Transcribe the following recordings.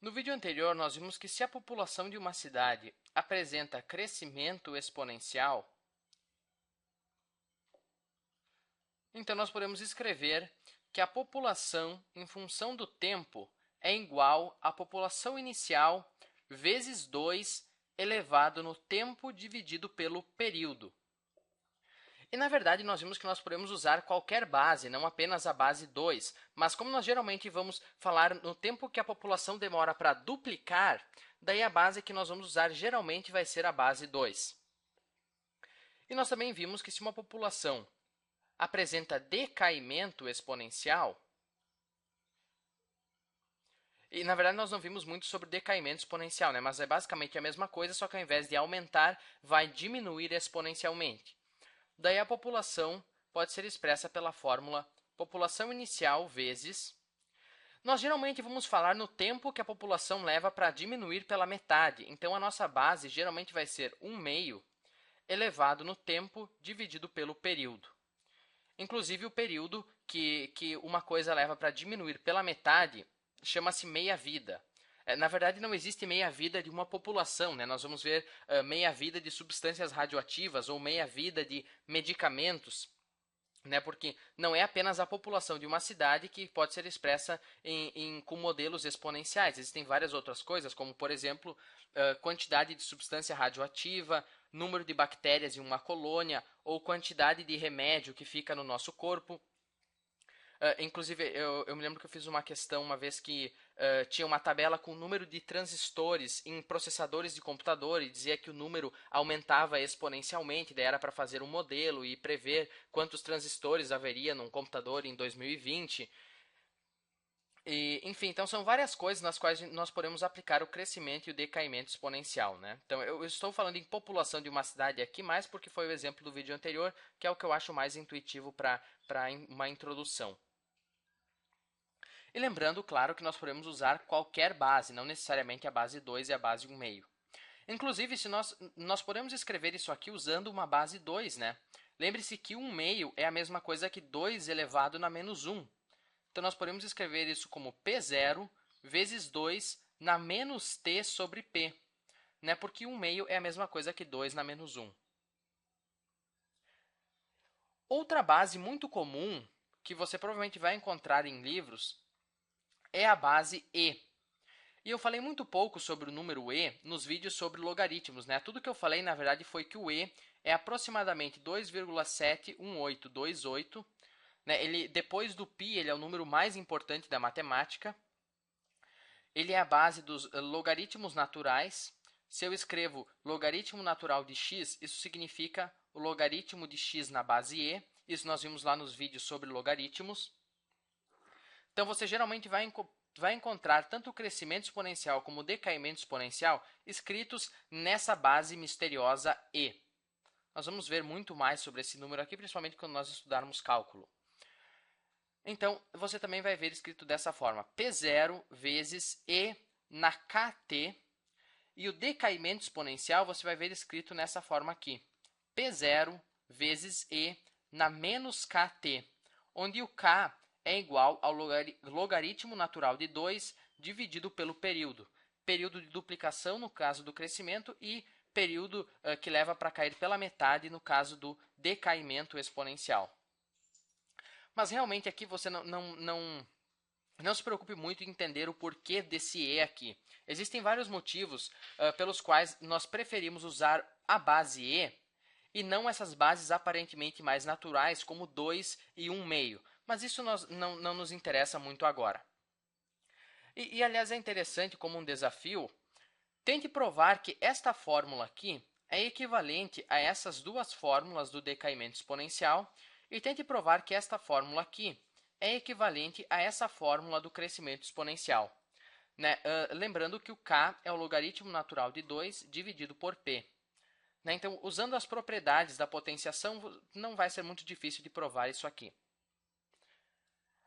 No vídeo anterior, nós vimos que se a população de uma cidade apresenta crescimento exponencial, então nós podemos escrever que a população, em função do tempo, é igual à população inicial vezes 2 elevado no tempo dividido pelo período. E, na verdade, nós vimos que nós podemos usar qualquer base, não apenas a base 2, mas como nós geralmente vamos falar no tempo que a população demora para duplicar, daí a base que nós vamos usar geralmente vai ser a base 2. E nós também vimos que se uma população apresenta decaimento exponencial, e na verdade nós não vimos muito sobre decaimento exponencial, né? Mas é basicamente a mesma coisa, só que ao invés de aumentar, vai diminuir exponencialmente. Daí a população pode ser expressa pela fórmula população inicial vezes... Nós geralmente vamos falar no tempo que a população leva para diminuir pela metade. Então, a nossa base geralmente vai ser 1/2 elevado no tempo dividido pelo período. Inclusive, o período que uma coisa leva para diminuir pela metade chama-se meia-vida. Na verdade, não existe meia-vida de uma população, né? Nós vamos ver meia-vida de substâncias radioativas ou meia-vida de medicamentos, né? Porque não é apenas a população de uma cidade que pode ser expressa com modelos exponenciais. Existem várias outras coisas, como, por exemplo, quantidade de substância radioativa, número de bactérias em uma colônia ou quantidade de remédio que fica no nosso corpo. Inclusive, eu me lembro que eu fiz uma questão uma vez que tinha uma tabela com o número de transistores em processadores de computador e dizia que o número aumentava exponencialmente, daí era para fazer um modelo e prever quantos transistores haveria num computador em 2020. Enfim, então são várias coisas nas quais nós podemos aplicar o crescimento e o decaimento exponencial, né? Então, eu estou falando em população de uma cidade aqui mais porque foi o exemplo do vídeo anterior, que é o que eu acho mais intuitivo para uma introdução. E lembrando, claro, que nós podemos usar qualquer base, não necessariamente a base 2 e a base 1/2. Inclusive, se nós podemos escrever isso aqui usando uma base 2, né? Lembre-se que 1/2 é a mesma coisa que 2 elevado na menos 1. Então, nós podemos escrever isso como P0 vezes 2 na menos T sobre P, né? Porque 1/2 é a mesma coisa que 2 na menos 1. Outra base muito comum, que você provavelmente vai encontrar em livros, é a base E. E eu falei muito pouco sobre o número E nos vídeos sobre logaritmos, né? Tudo que eu falei, na verdade, foi que o E é aproximadamente 2,71828, né? Depois do π, ele é o número mais importante da matemática. Ele é a base dos logaritmos naturais. Se eu escrevo logaritmo natural de x, isso significa o logaritmo de x na base E. Isso nós vimos lá nos vídeos sobre logaritmos. Então, você geralmente vai encontrar tanto o crescimento exponencial como o decaimento exponencial escritos nessa base misteriosa E. Nós vamos ver muito mais sobre esse número aqui, principalmente quando nós estudarmos cálculo. Então, você também vai ver escrito dessa forma, P0 vezes E na KT, e o decaimento exponencial você vai ver escrito nessa forma aqui, P0 vezes E na menos KT, onde o K é igual ao logaritmo natural de 2 dividido pelo período. Período de duplicação no caso do crescimento e período que leva para cair pela metade no caso do decaimento exponencial. Mas realmente aqui você não se preocupe muito em entender o porquê desse E aqui. Existem vários motivos pelos quais nós preferimos usar a base E e não essas bases aparentemente mais naturais, como 2 e 1/2. Mas isso não nos interessa muito agora. Aliás, é interessante como um desafio, tente provar que esta fórmula aqui é equivalente a essas duas fórmulas do decaimento exponencial e tente provar que esta fórmula aqui é equivalente a essa fórmula do crescimento exponencial. Né? Lembrando que o k é o logaritmo natural de 2 dividido por p. Né? Então, usando as propriedades da potenciação, não vai ser muito difícil de provar isso aqui.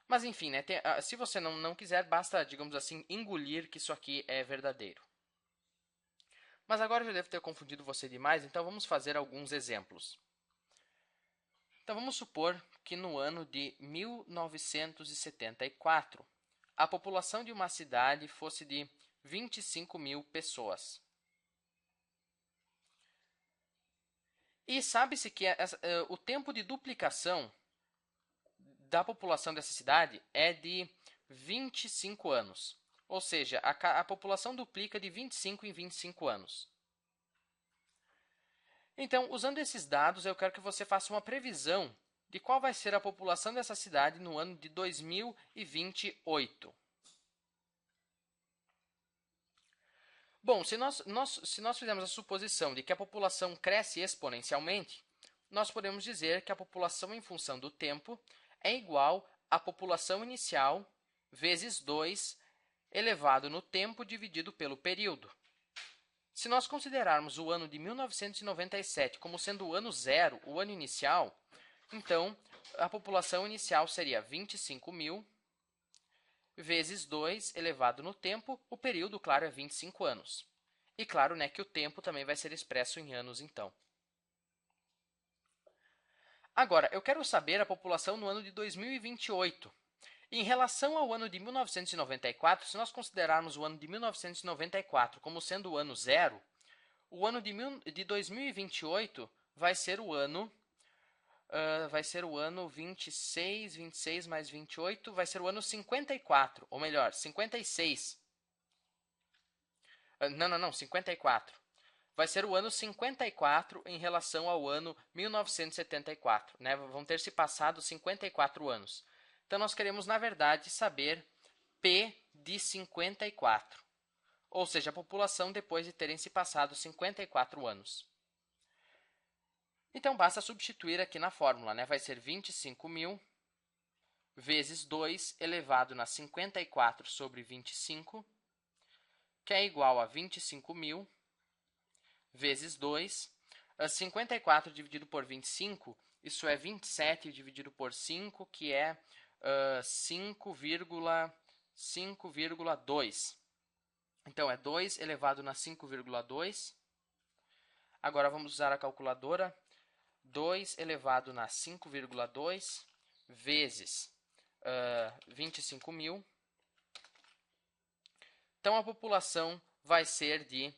Mas, enfim, né? Se você não quiser, basta, digamos assim, engolir que isso aqui é verdadeiro. Mas agora eu já devo ter confundido você demais, então vamos fazer alguns exemplos. Então, vamos supor que no ano de 1974, a população de uma cidade fosse de 25 mil pessoas. E sabe-se que o tempo de duplicação da população dessa cidade é de 25 anos. Ou seja, a população duplica de 25 em 25 anos. Então, usando esses dados, eu quero que você faça uma previsão de qual vai ser a população dessa cidade no ano de 2028. Bom, se nós fizermos a suposição de que a população cresce exponencialmente, nós podemos dizer que a população em função do tempo é igual à população inicial vezes 2 elevado no tempo dividido pelo período. Se nós considerarmos o ano de 1997 como sendo o ano zero, o ano inicial, então a população inicial seria 25 mil vezes 2 elevado no tempo, o período, claro, é 25 anos. E claro, né, que o tempo também vai ser expresso em anos, então. Agora, eu quero saber a população no ano de 2028. Em relação ao ano de 1994, se nós considerarmos o ano de 1994 como sendo o ano zero, o ano de 2028 vai ser o ano 26 mais 28, vai ser o ano 54, ou melhor, 56. Não, 54. Vai ser o ano 54 em relação ao ano 1974, né? Vão ter se passado 54 anos. Então, nós queremos, na verdade, saber P de 54, ou seja, a população depois de terem se passado 54 anos. Então, basta substituir aqui na fórmula, né? Vai ser 25 mil vezes 2 elevado na 54 sobre 25, que é igual a 25 mil vezes 2. 54 dividido por 25, isso é 27 dividido por 5, que é 5,2. Então, é 2 elevado na 5,2. Agora, vamos usar a calculadora. 2 elevado na 5,2 vezes 25 mil. Então, a população vai ser de...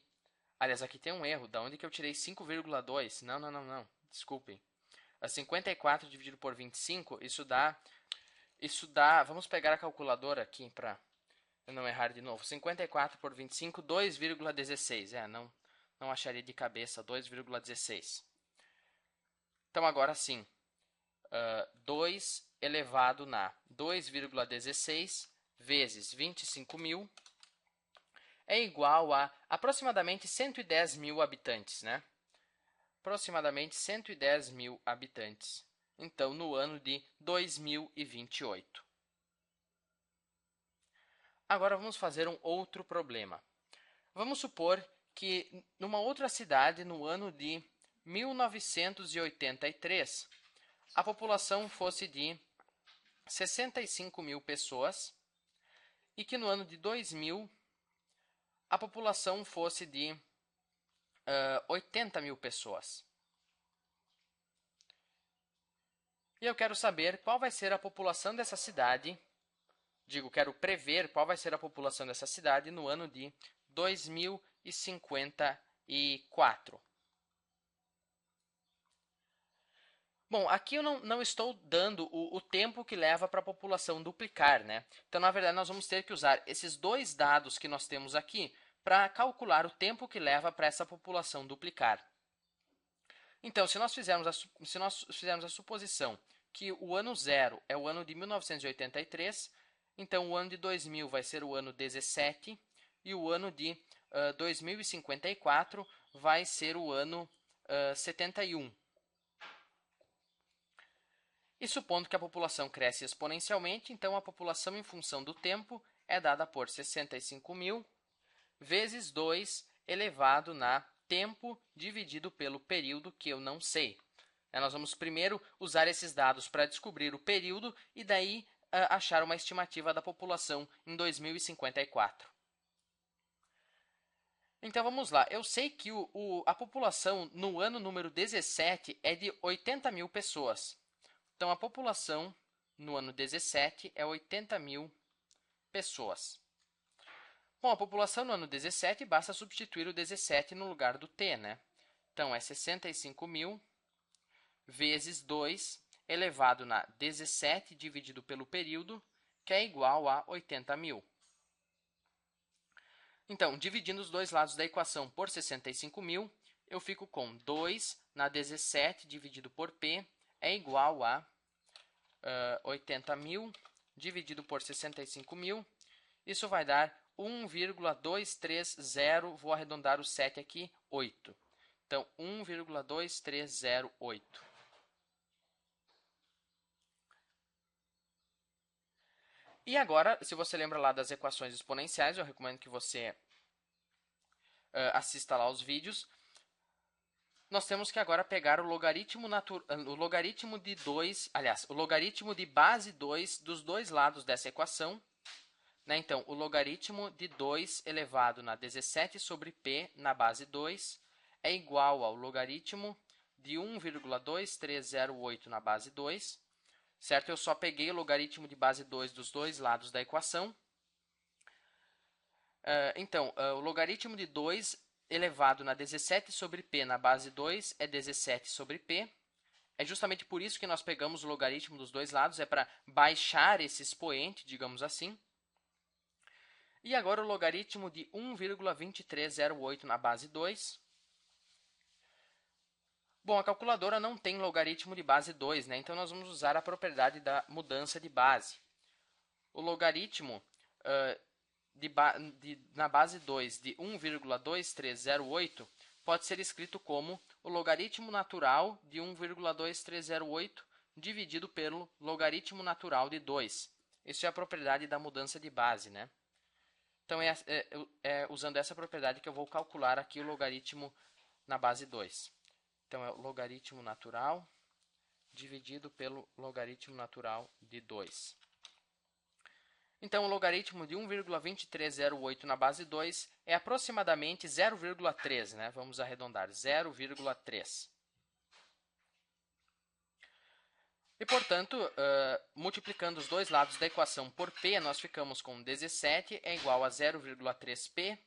Aliás, aqui tem um erro. Da onde que eu tirei 5,2? Não. Desculpem. 54 dividido por 25, isso dá... Vamos pegar a calculadora aqui para eu não errar de novo. 54 por 25, 2,16. Não acharia de cabeça 2,16. Então, agora sim, 2 elevado na 2,16 vezes 25 mil é igual a aproximadamente 110 mil habitantes, né? Aproximadamente 110 mil habitantes. Então, no ano de 2028. Agora, vamos fazer um outro problema. Vamos supor que numa outra cidade, no ano de 1983, a população fosse de 65 mil pessoas e que no ano de 2000 a população fosse de 80 mil pessoas. E eu quero saber qual vai ser a população dessa cidade, quero prever qual vai ser a população dessa cidade no ano de 2054. Bom, aqui eu não estou dando o tempo que leva para a população duplicar, né? Então, na verdade, nós vamos ter que usar esses dois dados que nós temos aqui para calcular o tempo que leva para essa população duplicar. Então, se nós fizermos a suposição que o ano zero é o ano de 1983, então o ano de 2000 vai ser o ano 17 e o ano de 2054 vai ser o ano 71. E supondo que a população cresce exponencialmente, então a população em função do tempo é dada por 65 mil vezes 2 elevado na tempo dividido pelo período que eu não sei. Nós vamos primeiro usar esses dados para descobrir o período e daí achar uma estimativa da população em 2054. Então, vamos lá. Eu sei que a população no ano número 17 é de 80 mil pessoas. Então, a população no ano 17 é 80 mil pessoas. Bom, a população no ano 17, basta substituir o 17 no lugar do t, né? Então, é 65.000 vezes 2 elevado na 17 dividido pelo período, que é igual a 80.000. Então, dividindo os dois lados da equação por 65.000, eu fico com 2 na 17 dividido por p é igual a 80.000 dividido por 65.000. Isso vai dar 1,230, vou arredondar o 7 aqui, 8. Então, 1,2308. E agora, se você lembra lá das equações exponenciais, eu recomendo que você assista lá aos vídeos. Nós temos que agora pegar o logaritmo de 2, aliás, o logaritmo de base 2 dos dois lados dessa equação. Né? Então, o logaritmo de 2 elevado na 17 sobre p na base 2 é igual ao logaritmo de 1,2308 na base 2. Certo? Eu só peguei o logaritmo de base 2 dos dois lados da equação. Então, o logaritmo de 2 elevado na 17 sobre p na base 2 é 17 sobre p. É justamente por isso que nós pegamos o logaritmo dos dois lados, é para baixar esse expoente, digamos assim. E agora o logaritmo de 1,2308 na base 2. Bom, a calculadora não tem logaritmo de base 2, né? Então nós vamos usar a propriedade da mudança de base. O logaritmo na base 2 de 1,2308 pode ser escrito como o logaritmo natural de 1,2308 dividido pelo logaritmo natural de 2. Isso é a propriedade da mudança de base, né? Então, é usando essa propriedade que eu vou calcular aqui o logaritmo na base 2. Então, é o logaritmo natural dividido pelo logaritmo natural de 2. Então, o logaritmo de 1,2308 na base 2 é aproximadamente 0,3, né? Vamos arredondar, 0,3. E, portanto, multiplicando os dois lados da equação por p, nós ficamos com 17 é igual a 0,3p.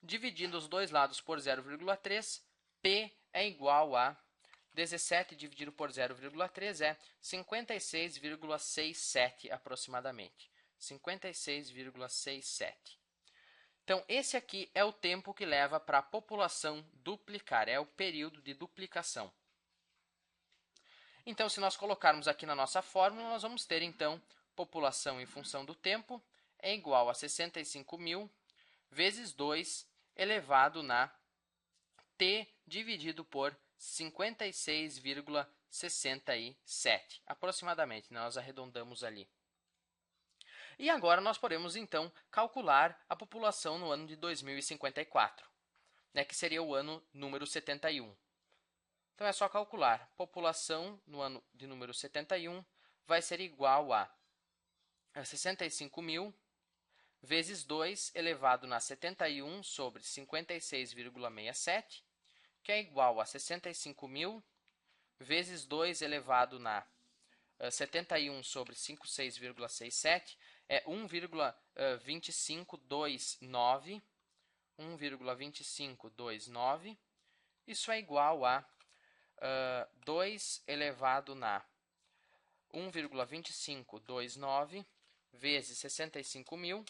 Dividindo os dois lados por 0,3, p é igual a 17 dividido por 0,3 é 56,67 aproximadamente. 56,67. Então, esse aqui é o tempo que leva para a população duplicar, é o período de duplicação. Então, se nós colocarmos aqui na nossa fórmula, nós vamos ter, então, população em função do tempo é igual a 65.000 vezes 2 elevado na t dividido por 56,67, aproximadamente, nós arredondamos ali. E agora nós podemos, então, calcular a população no ano de 2054, né, que seria o ano número 71. Então, é só calcular. População no ano de número 71 vai ser igual a 65.000 vezes 2 elevado na 71 sobre 56,67, que é igual a 65.000 vezes 2 elevado na 71 sobre 56,67, é 1,2529. 1,2529. Isso é igual a 2 elevado na 1,2529 vezes 65.000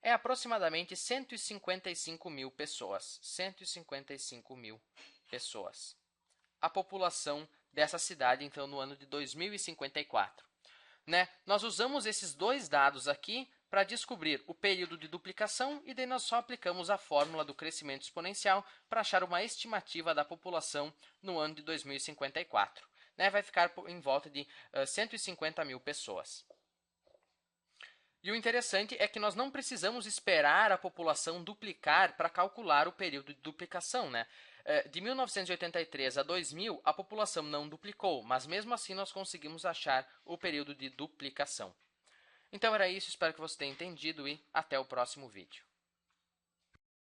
é aproximadamente 155.000 pessoas. 155.000 pessoas. A população dessa cidade, então, no ano de 2054. Né? Nós usamos esses dois dados aqui para descobrir o período de duplicação e daí nós só aplicamos a fórmula do crescimento exponencial para achar uma estimativa da população no ano de 2054. Né? Vai ficar em volta de 150.000 pessoas. E o interessante é que nós não precisamos esperar a população duplicar para calcular o período de duplicação, né? De 1983 a 2000, a população não duplicou, mas mesmo assim nós conseguimos achar o período de duplicação. Então era isso, espero que você tenha entendido e até o próximo vídeo.